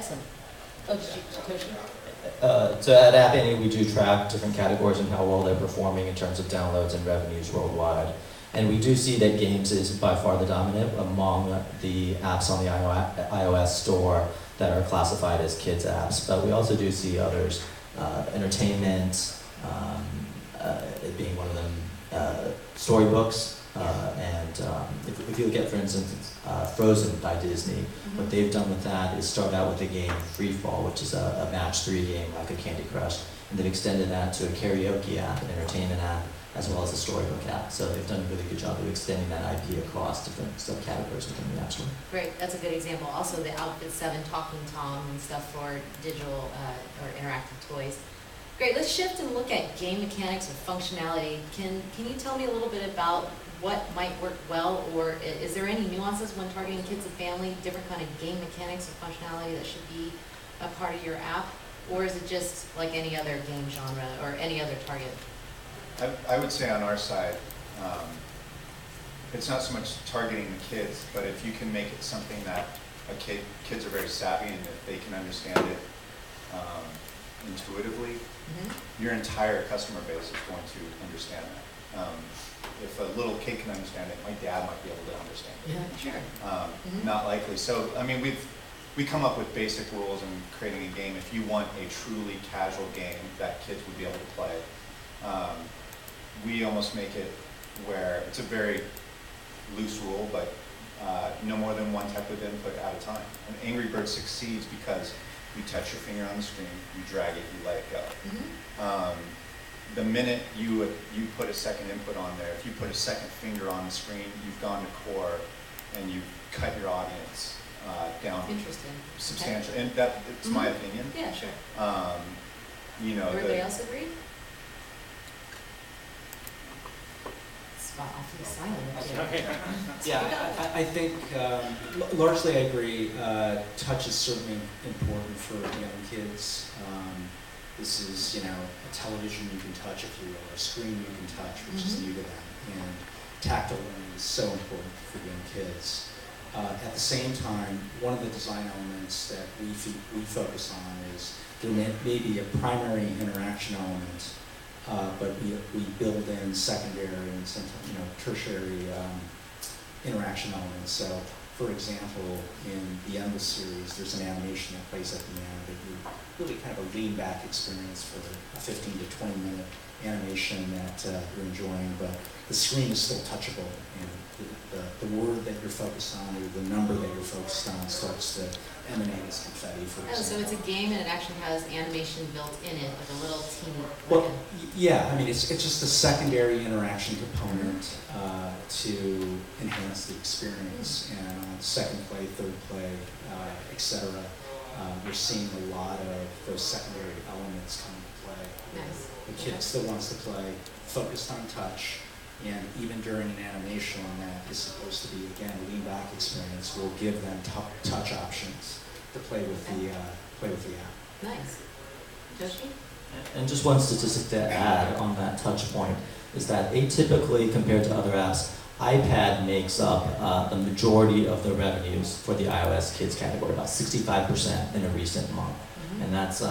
Excellent. Oh, did you, Toshi? So at App Annie, we do track different categories and how well they're performing in terms of downloads and revenues worldwide. And we do see that games is by far the dominant among the apps on the iOS store that are classified as kids apps. But we also do see others, entertainment, it being one of them, storybooks, and if you look at, for instance, Frozen by Disney, what they've done with that is start out with the game Free Fall, which is a match 3 game like a Candy Crush, and they've extended that to a karaoke app, an entertainment app, as well as a storybook app. So they've done a really good job of extending that IP across different subcategories within the App Store. Great, that's a good example. Also, the Outfit 7 Talking Tom and stuff for digital or interactive toys. Great, let's shift and look at game mechanics or functionality. Can you tell me a little bit about what might work well, or is there any nuances when targeting kids and family, different kind of game mechanics or functionality that should be a part of your app? Or is it just like any other game genre or any other target? I would say on our side, it's not so much targeting the kids, but if you can make it something that kids are very savvy and that they can understand it intuitively, your entire customer base is going to understand that. If a little kid can understand it, my dad might be able to understand it. Yeah, sure. Not likely. So, I mean, we come up with basic rules in creating a game. If you want a truly casual game that kids would be able to play, we almost make it where it's a very loose rule, but no more than one type of input at a time. And Angry Birds succeeds because you touch your finger on the screen, you drag it, you let it go. The minute you put a second input on there, if you put a second finger on the screen, you've gone to core and you've cut your audience down substantially. Okay. And that's my opinion. Yeah, sure. You know, everybody else agree? Awfully silent. Yeah, I think largely I agree. Touch is certainly important for young kids. This is, you know, a television you can touch, if you will, or a screen you can touch, which is new to them. And tactile learning is so important for young kids. At the same time, one of the design elements that we focus on is there may be a primary interaction element, but we build in secondary and sometimes, you know, tertiary interaction elements. So, for example, in the Endless series, there's an animation that plays at the end that you really kind of a lean back experience for a 15 to 20 minute animation that you're enjoying, but the screen is still touchable, and the word that you're focused on or the number that you're focused on starts to emanate as confetti, for example. So it's a game and it actually has animation built in it, like a little teeny. Well, yeah, I mean, it's just a secondary interaction component to enhance the experience, and on second play, third play, etc. We're seeing a lot of those secondary elements come into play. Nice. The kid still wants to play, focused on touch, and even during an animation that is supposed to be, again, a lean back experience, we'll give them touch options to play with the app. Nice. Joshi? And just one statistic to add on that touch point is that atypically compared to other apps, iPad makes up the majority of the revenues for the iOS kids category, about 65% in a recent month. And that's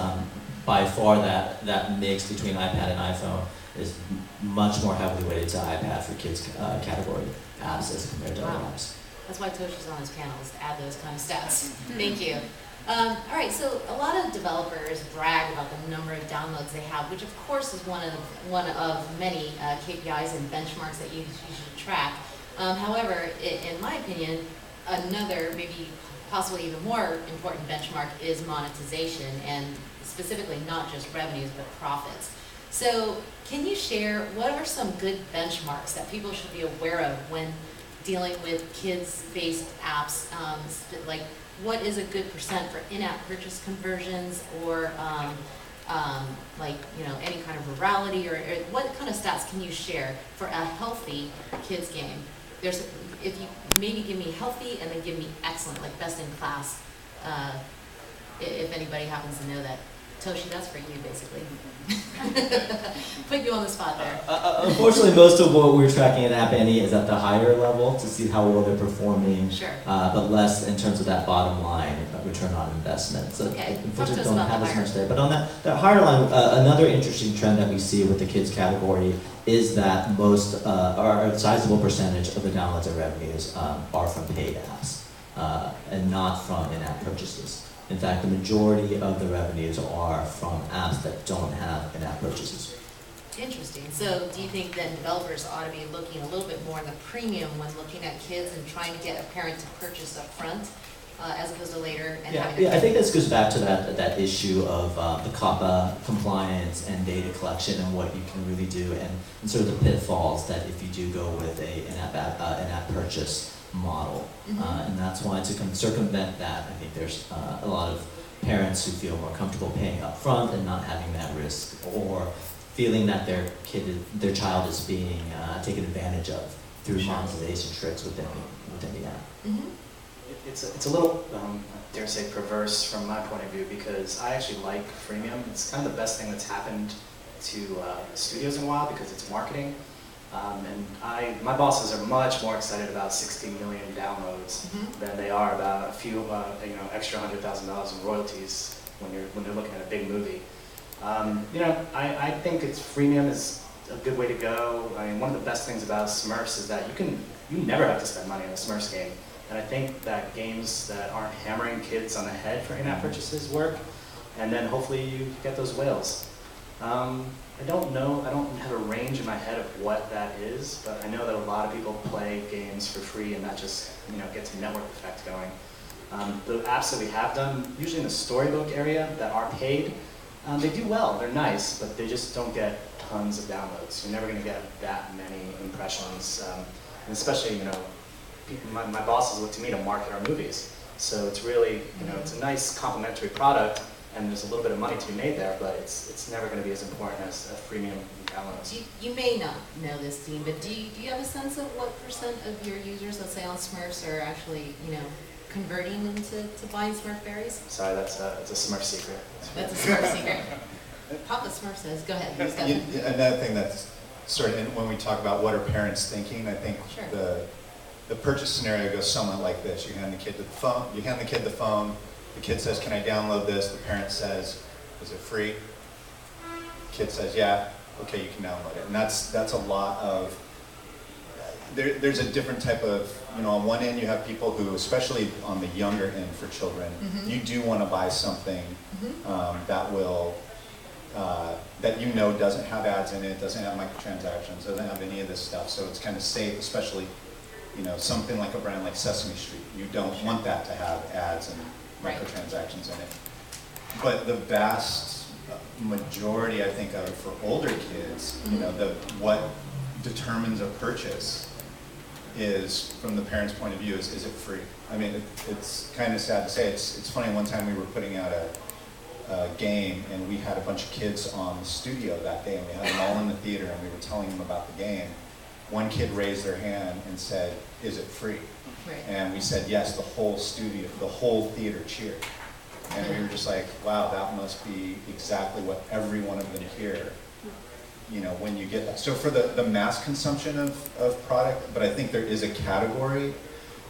by far that mix between iPad and iPhone is much more heavily weighted to iPad for kids category apps as compared to other apps. That's why Toshi's on his panel, is to add those kind of stats. Thank you. All right, so a lot of developers brag about the number of downloads they have, which of course is one of many KPIs and benchmarks that you should track. However, in my opinion, another, maybe possibly even more important benchmark is monetization, and specifically not just revenues but profits. So can you share what are some good benchmarks that people should be aware of when dealing with kids-based apps? Like, what is a good percent for in-app purchase conversions, or like, you know, any kind of virality, or what kind of stats can you share for a healthy kids game? If you maybe give me healthy and then give me excellent, like best in class, if anybody happens to know that. Toshi, that's for you, basically. Put you on the spot there. Unfortunately, most of what we're tracking at App Annie is at the higher level to see how well they're performing, Sure. but less in terms of that bottom line return on investment. So Okay. unfortunately, Talk to us don't about have the as higher. much there. But on that higher line, another interesting trend that we see with the kids category is that most, or a sizable percentage of the downloads and revenues are from paid apps and not from in-app purchases. In fact, the majority of the revenues are from apps that don't have in-app purchases. Interesting. So do you think then developers ought to be looking a little bit more in the premium when looking at kids and trying to get a parent to purchase up front as opposed to later and having Yeah, I think this goes back to that issue of the COPPA compliance and data collection and what you can really do and sort of the pitfalls that if you do go with an app purchase model. And that's why to circumvent that, I think there's a lot of parents who feel more comfortable paying up front and not having that risk, or feeling that their child is being taken advantage of through monetization tricks within the app. It's a little, I dare say, perverse from my point of view, because I actually like freemium. It's kind of the best thing that's happened to studios in a while because it's marketing. And my bosses are much more excited about 60 million downloads than they are about a few, extra $100,000 in royalties when they're looking at a big movie. I think freemium is a good way to go. I mean, one of the best things about Smurfs is that you never have to spend money on a Smurfs game. And I think that games that aren't hammering kids on the head for in-app purchases work. And then hopefully you get those whales. I don't know, I don't have a range in my head of what that is, but I know that a lot of people play games for free and that just, gets a network effect going. The apps that we have done, usually in the storybook area that are paid, they do well, they're nice, but they just don't get tons of downloads. You're never gonna get that many impressions, and especially, my bosses look to me to market our movies. So it's really, it's a nice complementary product, and there's a little bit of money to be made there, but it's never going to be as important as a freemium downloads. You may not know this, Dean, but do you have a sense of what % of your users, let's say on Smurfs, are actually, converting into buying Smurf berries? Sorry, it's a Smurf secret. That's a Smurf secret. Papa Smurf says, go ahead. Another thing that's sort of, when we talk about what are parents thinking, I think the purchase scenario goes somewhat like this. You hand the kid the phone, the kid says, can I download this? The parent says, is it free? The kid says, yeah, okay, you can download it. And that's a lot of, there's a different type of, on one end you have people who, especially on the younger end for children, you do want to buy something that will, that doesn't have ads in it, doesn't have microtransactions, doesn't have any of this stuff. So it's kind of safe, especially, something like a brand like Sesame Street. You don't want that to have ads and microtransactions in it. But the vast majority, I think, of for older kids, what determines a purchase is, from the parent's point of view, is it free? I mean, it's kind of sad to say. It's funny, one time we were putting out a game, and we had a bunch of kids on the studio that day, and we had them all in the theater, and we were telling them about the game. One kid raised their hand and said, is it free? Right. And we said yes, the whole studio, the whole theater cheered. And we were just like, wow, that must be exactly what every one of them hear, when you get that. So for the mass consumption of product, but I think there is a category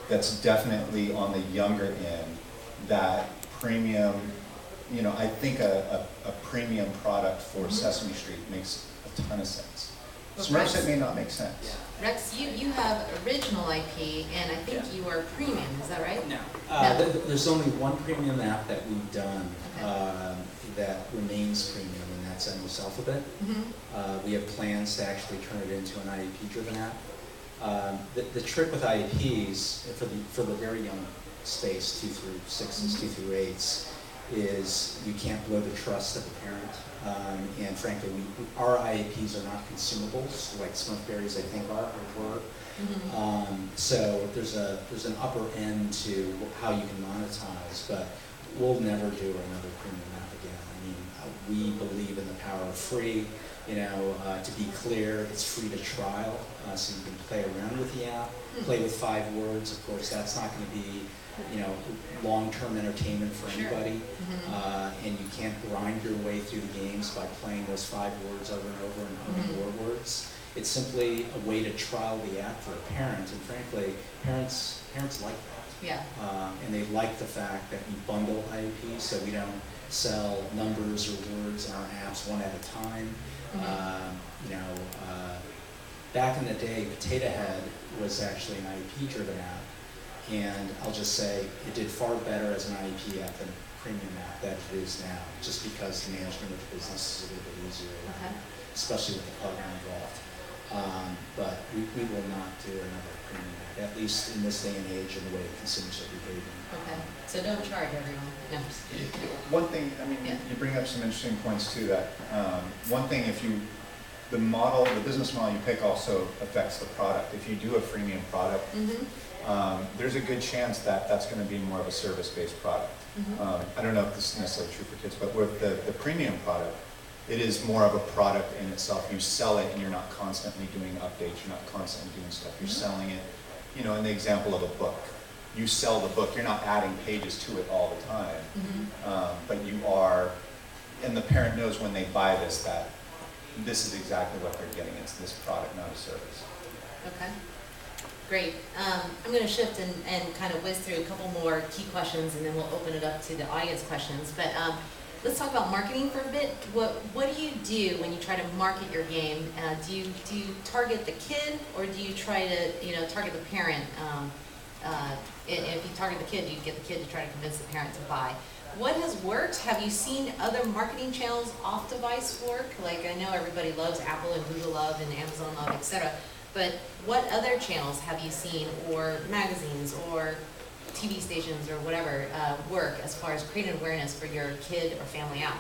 that's definitely on the younger end, that premium, I think a premium product for Sesame Street makes a ton of sense. Smurfs, it may not make sense. Yeah. Rex, you have original IP, and I think you are premium, is that right? No. There's only one premium app that we've done that remains premium, and that's Endless Alphabet. We have plans to actually turn it into an IAP-driven app. The trick with IAPs, for the very young space, 2 through 6s, 2 through 8s, is you can't blow the trust of the parent. And frankly, our IAPs are not consumables like Smurf berries, I think, are or were. So there's an upper end to how you can monetize, but we'll never do another premium app again. I mean, we believe in the power of free. To be clear, it's free to trial, so you can play around with the app, play with 5 words. Of course, that's not going to be, long-term entertainment for Sure. anybody, and you can't grind your way through the games by playing those 5 words over and over and owning more words. It's simply a way to trial the app for a parent, and frankly, parents like that. Yeah. And they like the fact that we bundle IEPs, so we don't sell numbers or words in our apps one at a time. Back in the day, Potato Head was actually an IEP-driven app, and I'll just say it did far better as an IEP app than a premium app that it is now, just because the management of the business is a little bit easier, especially with the partner involved. But we will not do another premium app, at least in this day and age and the way consumers are behaving. Okay, so don't charge everyone. No. One thing, I mean, Yeah. you bring up some interesting points too, that one thing, the business model you pick also affects the product. If you do a freemium product, there's a good chance that that's going to be more of a service-based product. I don't know if this is necessarily true for kids, but with the premium product, it is more of a product in itself. You sell it and you're not constantly doing updates, you're not constantly doing stuff, you're selling it. In the example of a book, you sell the book, you're not adding pages to it all the time, but you are, and the parent knows when they buy this that this is exactly what they're getting. It's this product, not a service. Okay, great. I'm going to shift and kind of whiz through a couple more key questions, and then we'll open it up to the audience questions. But let's talk about marketing for a bit. What do you do when you try to market your game? Do you target the kid, or do you try to target the parent? If you target the kid, you get the kid to try to convince the parent to buy. What has worked? Have you seen other marketing channels off device work? Like, I know everybody loves Apple and Google love and Amazon love, etc. But what other channels have you seen, or magazines or TV stations or whatever, work as far as creating awareness for your kid or family app?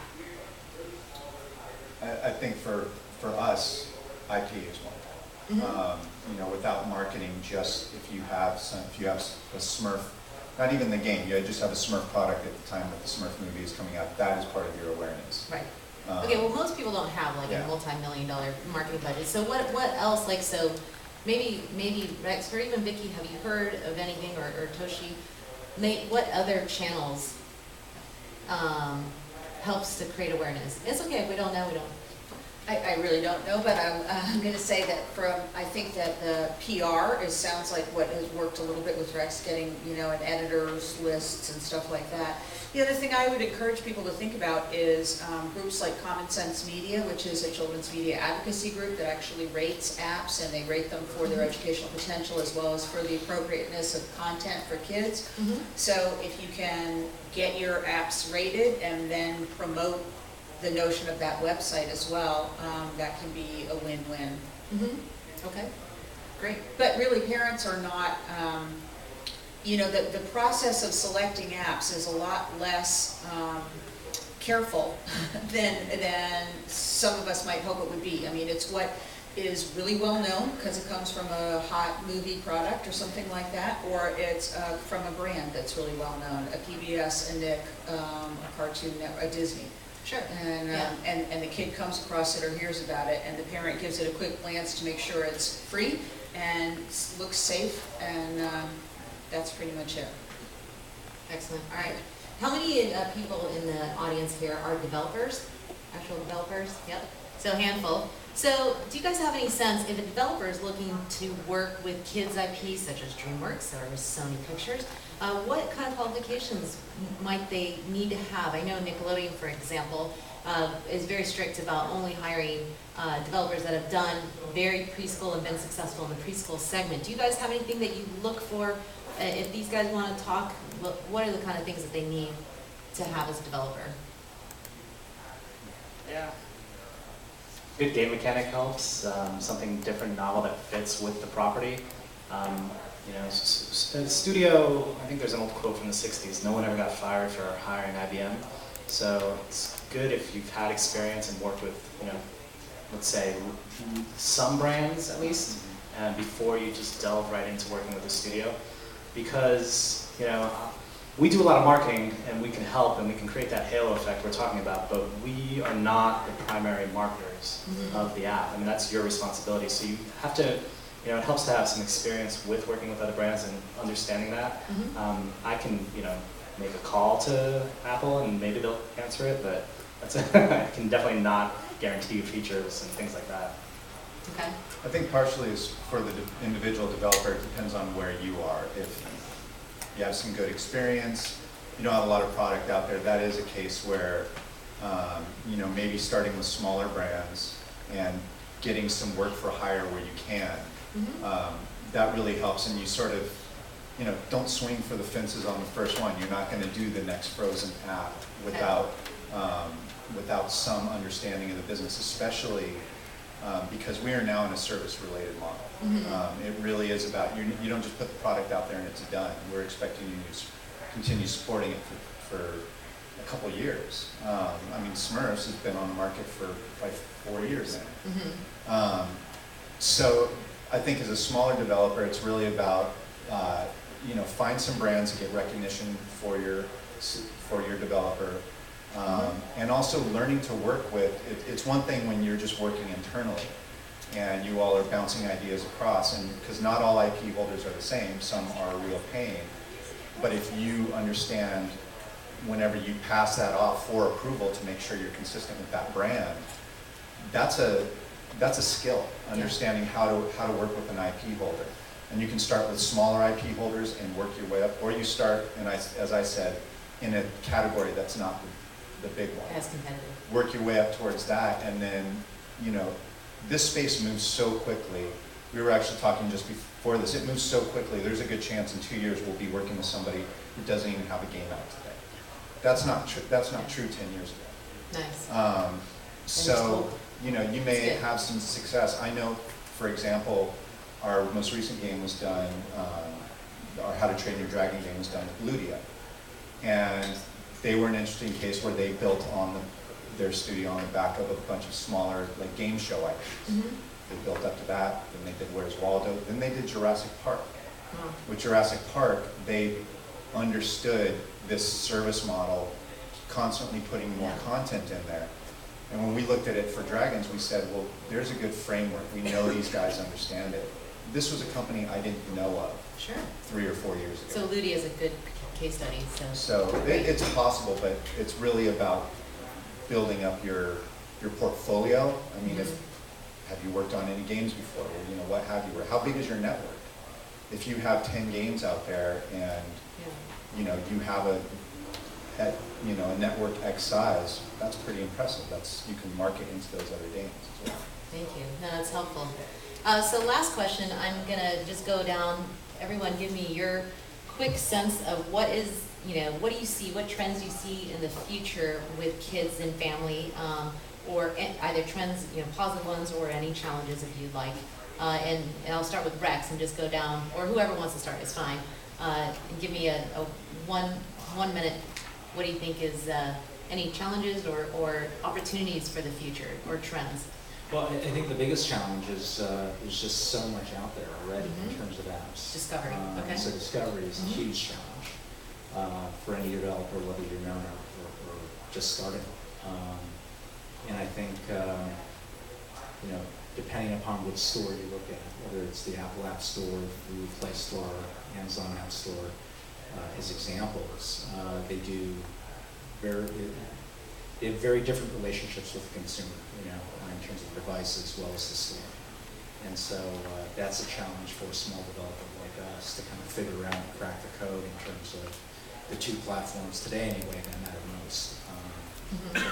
I think for us, IP is one. Without marketing, just if you have a Smurf, not even the game, you just have a Smurf product at the time that the Smurf movie is coming out, that is part of your awareness. Right. Okay, well, most people don't have a multi-million-dollar marketing budget. So what else, so maybe Rex or even Vicky, have you heard of anything, or Toshi, what other channels helps to create awareness? It's okay if we don't know, we don't. I really don't know, but I'm going to say that I think that the PR sounds like what has worked a little bit with Rex, getting, an editor's lists and stuff like that. The other thing I would encourage people to think about is groups like Common Sense Media, which is a children's media advocacy group that actually rates apps, and they rate them for their educational potential as well as for the appropriateness of content for kids. So if you can get your apps rated and then promote the notion of that website as well, that can be a win-win. Okay, great. But really, parents are not, the process of selecting apps is a lot less careful than some of us might hope it would be. I mean, it's what is really well known because it comes from a hot movie product or something like that, or it's from a brand that's really well known, a PBS, a Nick, a Cartoon Network, a Disney. Sure. And the kid comes across it or hears about it, and the parent gives it a quick glance to make sure it's free and looks safe, and that's pretty much it. Excellent. All right. How many people in the audience here are developers? Actual developers? Yep. So a handful. So do you guys have any sense if a developer is looking to work with kids' IP such as DreamWorks or Sony Pictures, what kind of qualifications might they need to have? I know Nickelodeon, for example, is very strict about only hiring developers that have done very preschool and been successful in the preschool segment. Do you guys have anything that you look for if these guys want to talk? What are the kind of things that they need to have as a developer? Yeah. Good game mechanic helps, something different, novel that fits with the property. Studio, I think there's an old quote from the 60s, no one ever got fired for hiring IBM. So it's good if you've had experience and worked with, let's say, some brands at least, before you just delve right into working with a studio. Because, we do a lot of marketing and we can help and we can create that halo effect we're talking about, but we are not the primary marketers of the app. I mean, that's your responsibility. So you have to you know, it helps to have some experience with working with other brands and understanding that. I can, you know, make a call to Apple and maybe they'll answer it, but that's I can definitely not guarantee you features and things like that. Okay. I think partially is for the individual developer, it depends on where you are. If you have some good experience, you don't have a lot of product out there, that is a case where, you know, maybe starting with smaller brands and getting some work for hire where you can, that really helps, and you sort of, you know, don't swing for the fences on the first one. You're not going to do the next Frozen app without, without some understanding of the business, especially because we are now in a service-related model. It really is about, you don't just put the product out there and it's done. We're expecting you to continue supporting it for a couple years. I mean, Smurfs has been on the market for like 4 years now. So I think as a smaller developer, it's really about, you know, find some brands that get recognition for your developer. And also learning to work with, it's one thing when you're just working internally and you all are bouncing ideas across, and because not all IP holders are the same, some are a real pain. But if you understand whenever you pass that off for approval to make sure you're consistent with that brand, that's a skill, understanding how to work with an IP holder. And you can start with smaller IP holders and work your way up, or you start, and as I said, in a category that's not the big one. As competitive. Work your way up towards that, and then, you know, this space moves so quickly. We were actually talking just before this, it moves so quickly, there's a good chance in 2 years we'll be working with somebody who doesn't even have a game out today. That's not true 10 years ago. Nice. So, you know, you may have some success. I know, for example, our most recent game was done, our How to Train Your Dragon game was done with Ludia. And they were an interesting case where they built on their studio on the back of a bunch of smaller, like, game show items. They built up to that, then they did Where's Waldo, then they did Jurassic Park. With Jurassic Park, they understood this service model, constantly putting more content in there. And when we looked at it for Dragons, we said, well, there's a good framework. We know these guys understand it. This was a company I didn't know of 3 or 4 years ago. So Ludia is a good case study. So it's possible, but it's really about building up your portfolio. I mean, have you worked on any games before? Or, you know, what have you? Or how big is your network? If you have 10 games out there and you know you have a network X size, that's pretty impressive. You can market into those other games as well. Thank you. No, that's helpful. So last question, I'm gonna just go down. Everyone, give me your quick sense of what is, you know, what do you see? What trends do you see in the future with kids and family, or either trends, you know, positive ones, or any challenges if you'd like. And I'll start with Rex and just go down, or whoever wants to start is fine. And give me a 1 minute. What do you think is any challenges or opportunities for the future or trends? Well, I think the biggest challenge is there's just so much out there already in terms of apps. Discovery, okay. So discovery is a huge challenge for any developer, whether you're known or just starting. And I think, you know, depending upon which store you look at, whether it's the Apple App Store, Google Play Store, Amazon App Store, as examples, they have very different relationships with the consumer, you know, in terms of device as well as the store. And so that's a challenge for a small developer like us to kind of figure out and crack the code in terms of the two platforms today anyway that matter most.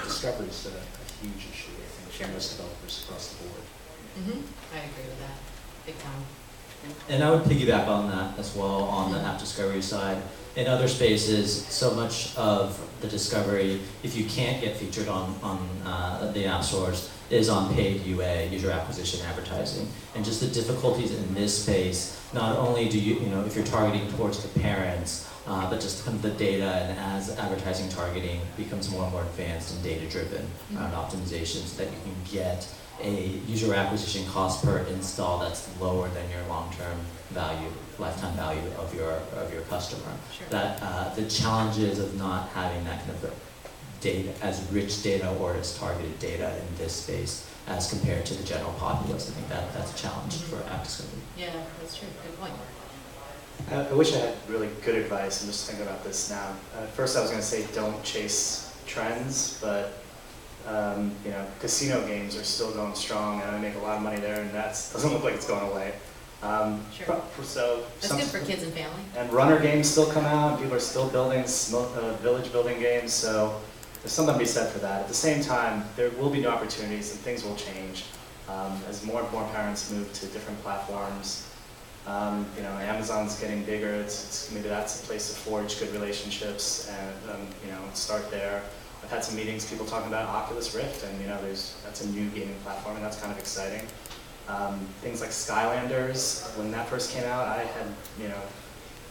Discovery is a huge issue, I think, for most developers across the board. I agree with that, big time. And I would piggyback on that as well on the app discovery side. In other spaces, so much of the discovery, if you can't get featured on the app stores, is on paid UA, user acquisition advertising. And just the difficulties in this space, not only do you know, if you're targeting towards the parents, but just kind of the data, and as advertising targeting becomes more and more advanced and data-driven around optimization, so that you can get a user acquisition cost per install that's lower than your long-term value, lifetime value of your customer. Sure. That the challenges of not having that kind of data, as rich data or as targeted data in this space as compared to the general populace. I think that's a challenge for app discovery. Yeah, that's true. Good point. I wish I had really good advice. I'm just thinking about this now. First I was going to say don't chase trends, but you know, casino games are still going strong, and I make a lot of money there, and that doesn't look like it's going away. Sure. So That's good for kids and family. And runner games still come out, and people are still building village building games, so there's something to be said for that. At the same time, there will be new opportunities and things will change as more and more parents move to different platforms. You know, Amazon's getting bigger. Maybe that's a place to forge good relationships and you know, start there. I've had some meetings, people talking about Oculus Rift, and you know, that's a new gaming platform, and that's kind of exciting. Things like Skylanders, when that first came out, I had, you know,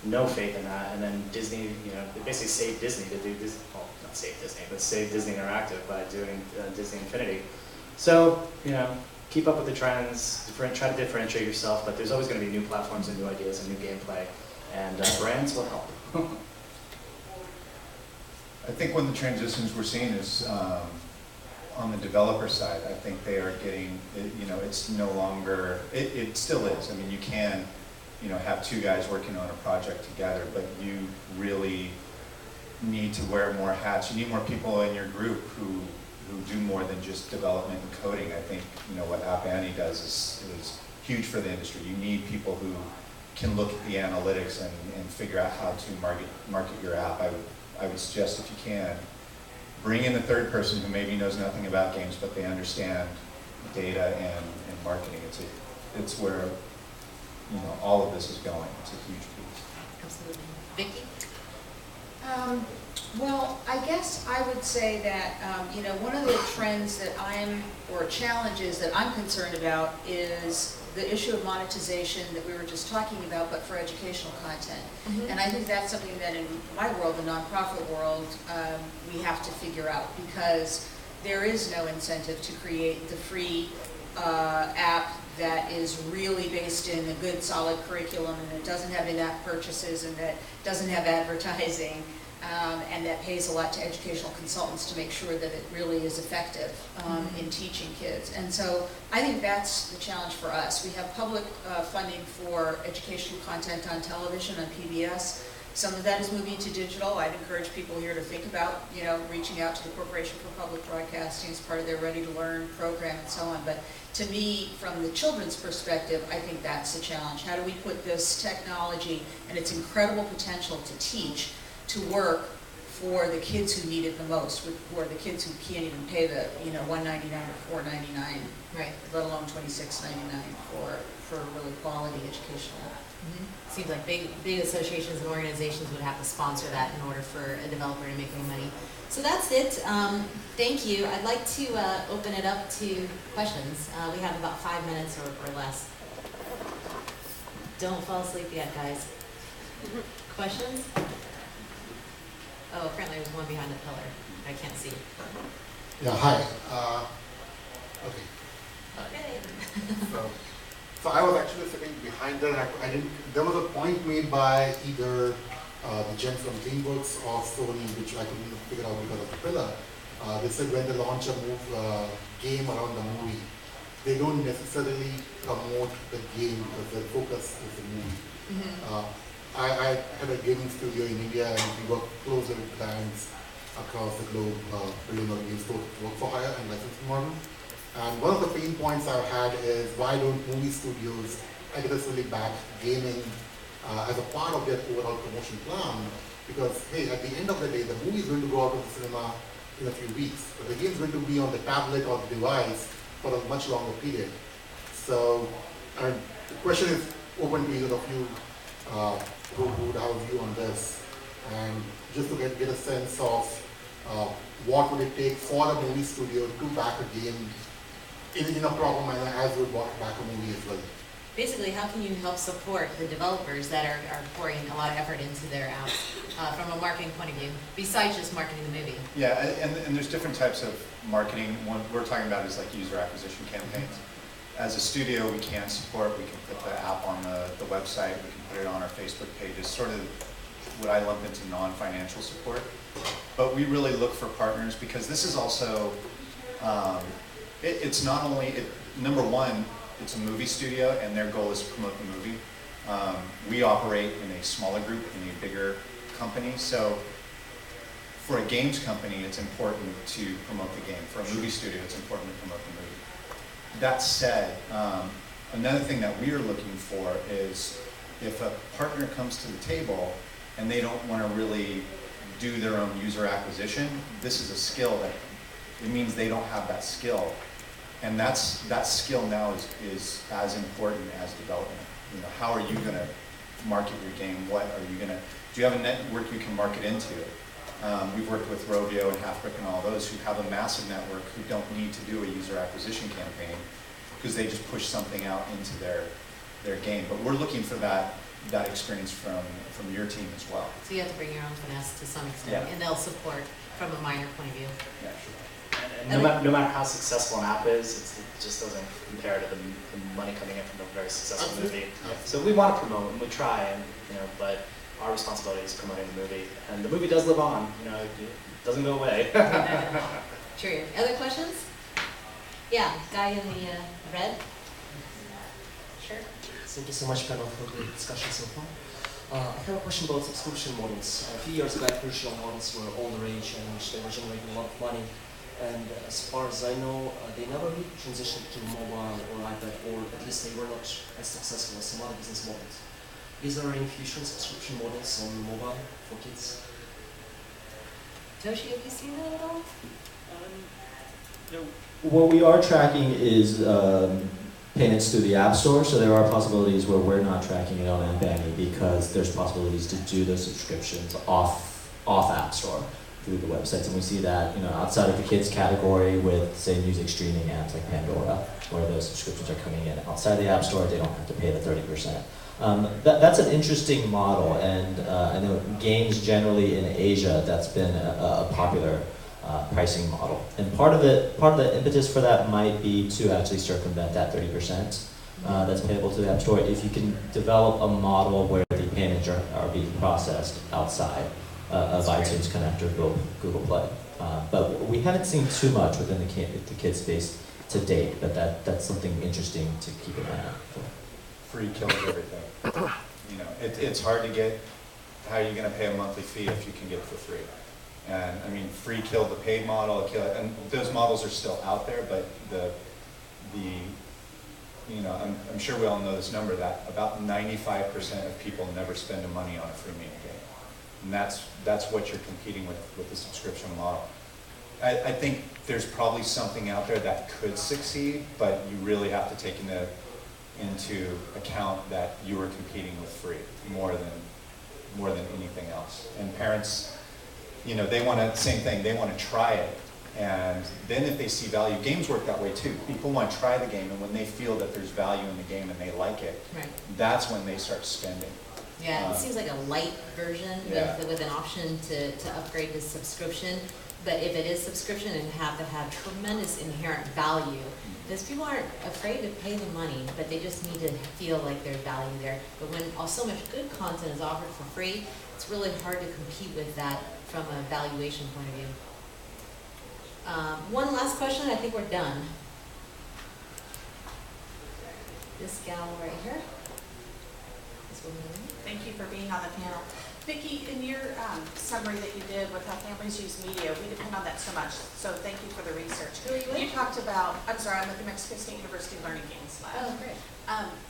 no faith in that, and then Disney, you know, they basically saved Disney to do this, well, not save Disney, but save Disney Interactive by doing Disney Infinity. So, you know, keep up with the trends, try to differentiate yourself, but there's always going to be new platforms and new ideas and new gameplay, and brands will help. I think one of the transitions we're seeing is on the developer side. I think they are getting, you know, it's no longer, it still is. I mean, you can, you know, have two guys working on a project together, but you really need to wear more hats. You need more people in your group who do more than just development and coding. I think, you know, what App Annie does is huge for the industry. You need people who can look at the analytics and figure out how to market your app. I would suggest, if you can, bring in the third person who maybe knows nothing about games, but they understand data and marketing. It's where, you know, all of this is going. It's a huge piece. Absolutely. Vicky? Well, I guess I would say that, you know, one of the trends that or challenges that I'm concerned about is the issue of monetization that we were just talking about, but for educational content. Mm-hmm. And I think that's something that in my world, the nonprofit world, we have to figure out, because there is no incentive to create the free app that is really based in a good, solid curriculum, and it doesn't have in-app purchases, and that doesn't have advertising, and that pays a lot to educational consultants to make sure that it really is effective in teaching kids. And so I think that's the challenge for us. We have public funding for educational content on television, on PBS. Some of that is moving to digital. I'd encourage people here to think about, you know, reaching out to the Corporation for Public Broadcasting as part of their Ready to Learn program and so on. But to me, from the children's perspective, I think that's the challenge. How do we put this technology and its incredible potential to teach to work for the kids who need it the most, who are the kids who can't even pay the, you know, $1.99 or $4.99, Right. let alone $26.99 for really quality educational. Mm-hmm. Seems like big associations and organizations would have to sponsor that in order for a developer to make any money. So that's it. Thank you. I'd like to open it up to questions. We have about 5 minutes or less. Don't fall asleep yet, guys. Questions? Oh, apparently there's one behind the pillar. I can't see. Yeah, hi. Okay. Okay. So I was actually sitting behind there. I didn't. There was a point made by either the gent from DreamWorks or Sony, which I couldn't figure out because of the pillar. They said when they launch a game around the movie, they don't necessarily promote the game because their focus is the movie. Mm-hmm. I had a gaming studio in India, and we work closer with clients across the globe, building our games, both work for hire and licensing model. And one of the pain points I've had is why don't movie studios aggressively back gaming as a part of their overall promotion plan? Because, hey, at the end of the day, the movie is going to go out of the cinema in a few weeks, but the game is going to be on the tablet or the device for a much longer period. So, and the question is open to either of you who would have a view on this, and just to get a sense of what would it take for a movie studio to back a game in a proper manner as would back a movie as well. Basically, how can you help support the developers that are pouring a lot of effort into their apps from a marketing point of view, besides just marketing the movie? Yeah, and there's different types of marketing. One we're talking about is like user acquisition campaigns. As a studio, we can support, we can put the app on the website, we can put it on our Facebook pages, sort of what I lump into non-financial support. But we really look for partners because this is also, it's not only, number one, it's a movie studio and their goal is to promote the movie. We operate in a smaller group, in a bigger company, so for a games company, it's important to promote the game. For a movie studio, it's important to promote the movie. That said, another thing that we are looking for is if a partner comes to the table and they don't want to really do their own user acquisition, this is a skill that, it means they don't have that skill. And that skill now is as important as development. You know, how are you going to market your game? What are you going to, do you have a network you can market into? We've worked with Rovio and Halfbrick and all those who have a massive network who don't need to do a user acquisition campaign because they just push something out into their game. But we're looking for that experience from your team as well. So you have to bring your own finesse to some extent, Yeah. and they'll support from a minor point of view. Yeah, sure. And no matter how successful an app is, it just doesn't compare to the money coming in from a very successful movie. So we want to promote and we try, and but our responsibility is promoting the movie, and the movie does live on. It doesn't go away. Sure. Other questions? Yeah, guy in the red. Sure. Thank you so much, panel, for the discussion so far. I have a question about subscription models. A few years ago, traditional models were all the rage and they were generating a lot of money. And as far as I know, they never really transitioned to mobile or iPad, or at least they were not as successful as some other business models. Is there any future subscription models on mobile for kids? Toshi, have you seen that at all? No. What we are tracking is payments through the App Store, so there are possibilities where we're not tracking it on App Annie because there's possibilities to do those subscriptions off App Store through the websites, and we see that outside of the kids category with, say, music streaming apps like Pandora, where those subscriptions are coming in. Outside the App Store, they don't have to pay the 30%. That's an interesting model, and I know games generally in Asia, that's been a popular pricing model. And part of the impetus for that might be to actually circumvent that 30% that's payable to the App Store. If you can develop a model where the payments are being processed outside of iTunes Connect or Google Play. But we haven't seen too much within the kids space to date, but that's something interesting to keep an eye out for. Free kills everything. It's hard to get. How are you going to pay a monthly fee if you can get it for free? And I mean, free killed the paid model, and those models are still out there, but I'm sure we all know this number that about 95% of people never spend the money on a freemium game, and that's what you're competing with the subscription model. I think there's probably something out there that could succeed, but you really have to take into account that you are competing with free more than anything else. And parents, they want to, same thing, they want to try it. And then if they see value, games work that way too. People want to try the game, and when they feel that there's value in the game and they like it, Right. That's when they start spending. Yeah, it seems like a light version with an option to upgrade to subscription. But if it is subscription, it have to have tremendous inherent value. Because people aren't afraid to pay the money, but they just need to feel like there's value there. But when so much good content is offered for free, it's really hard to compete with that from a valuation point of view. One last question, I think we're done. This gal right here. This woman over here. Thank you for being on the panel. Vicki, in your summary that you did with how families use media, we depend on that so much, so thank you for the research. Who are you with? You talked about, I'm sorry, I'm at the Mexico State University Learning Games Lab. Oh, great.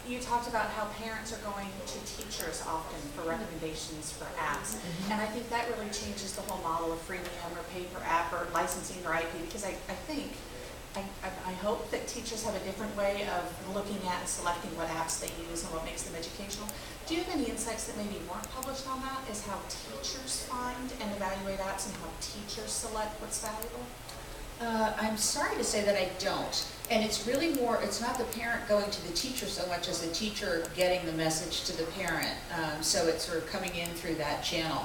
You talked about how parents are going to teachers often for recommendations for apps, and I think that really changes the whole model of freemium or pay per app or licensing or IP, because I hope that teachers have a different way of looking at and selecting what apps they use and what makes them educational. Do you have any insights that maybe weren't published on that? Is how teachers find and evaluate apps and how teachers select what's valuable? I'm sorry to say that I don't. And it's really more, it's not the parent going to the teacher so much as the teacher getting the message to the parent. So it's sort of coming in through that channel.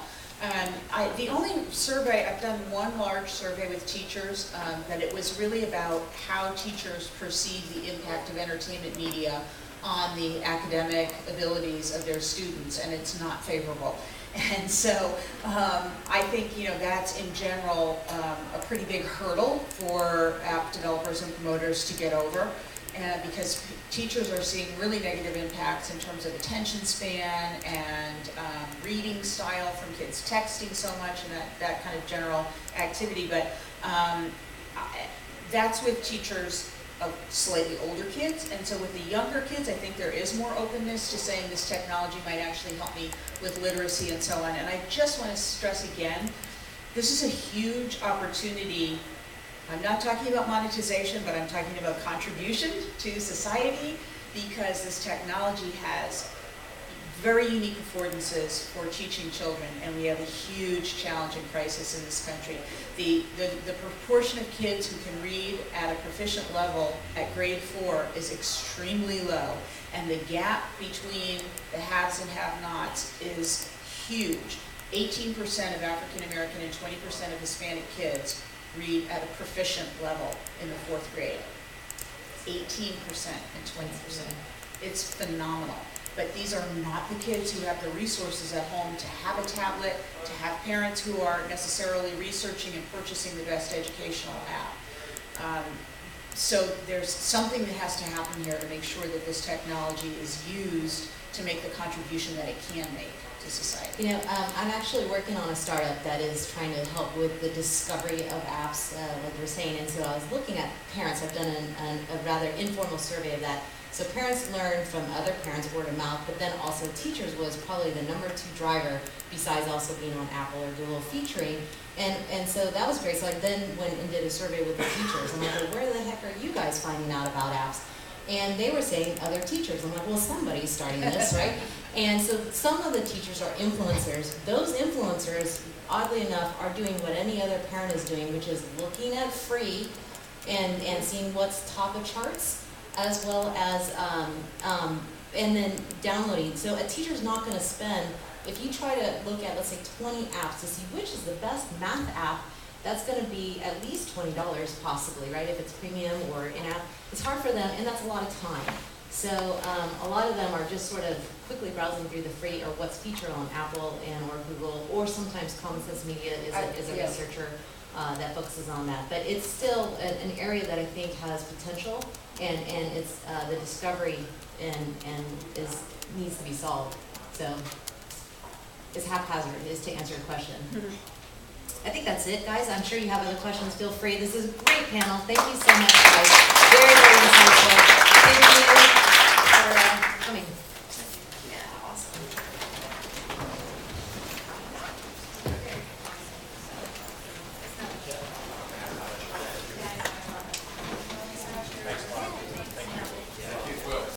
The only survey, I've done one large survey with teachers, that it was really about how teachers perceive the impact of entertainment media on the academic abilities of their students, and it's not favorable. And so I think, you know, that's in general a pretty big hurdle for app developers and promoters to get over. Because teachers are seeing really negative impacts in terms of attention span and reading style from kids texting so much and that kind of general activity. But that's with teachers of slightly older kids, and so with the younger kids, I think there is more openness to saying this technology might actually help me with literacy and so on. And I just want to stress again, this is a huge opportunity. I'm not talking about monetization, but I'm talking about contribution to society, because this technology has very unique affordances for teaching children, and we have a huge challenge and crisis in this country. The proportion of kids who can read at a proficient level at grade 4 is extremely low, and the gap between the haves and have-nots is huge. 18% of African American and 20% of Hispanic kids read at a proficient level in the 4th grade. 18% and 20%. It's phenomenal. But these are not the kids who have the resources at home to have a tablet, to have parents who are necessarily researching and purchasing the best educational app. So there's something that has to happen here to make sure that this technology is used to make the contribution that it can make to society. You know, I'm actually working on a startup that is trying to help with the discovery of apps, like we're saying, and so I was looking at parents. I've done a rather informal survey of that. So parents learn from other parents, word of mouth, but then also teachers was probably the #2 driver, besides also being on Apple or Google featuring. And so that was great. So I then went and did a survey with the teachers. I'm like, well, where the heck are you guys finding out about apps? And they were saying other teachers. I'm like, well, somebody's starting this, right? And so some of the teachers are influencers. Those influencers, oddly enough, are doing what any other parent is doing, which is looking at free and seeing what's top of charts, as well as, and then downloading. So a teacher's not going to spend, if you try to look at, let's say, 20 apps to see which is the best math app, that's going to be at least $20 possibly, right? If it's premium or in-app, it's hard for them, and that's a lot of time. So a lot of them are just sort of quickly browsing through the free or what's featured on Apple and or Google, or sometimes Common Sense Media is a yeah. researcher that focuses on that. But it's still an area that I think has potential, and it's the discovery and needs to be solved. So it's haphazard, is to answer your question. I think that's it, guys. I'm sure you have other questions. Feel free. This is a great panel. Thank you so much, guys. Very, very insightful. Thank you for coming.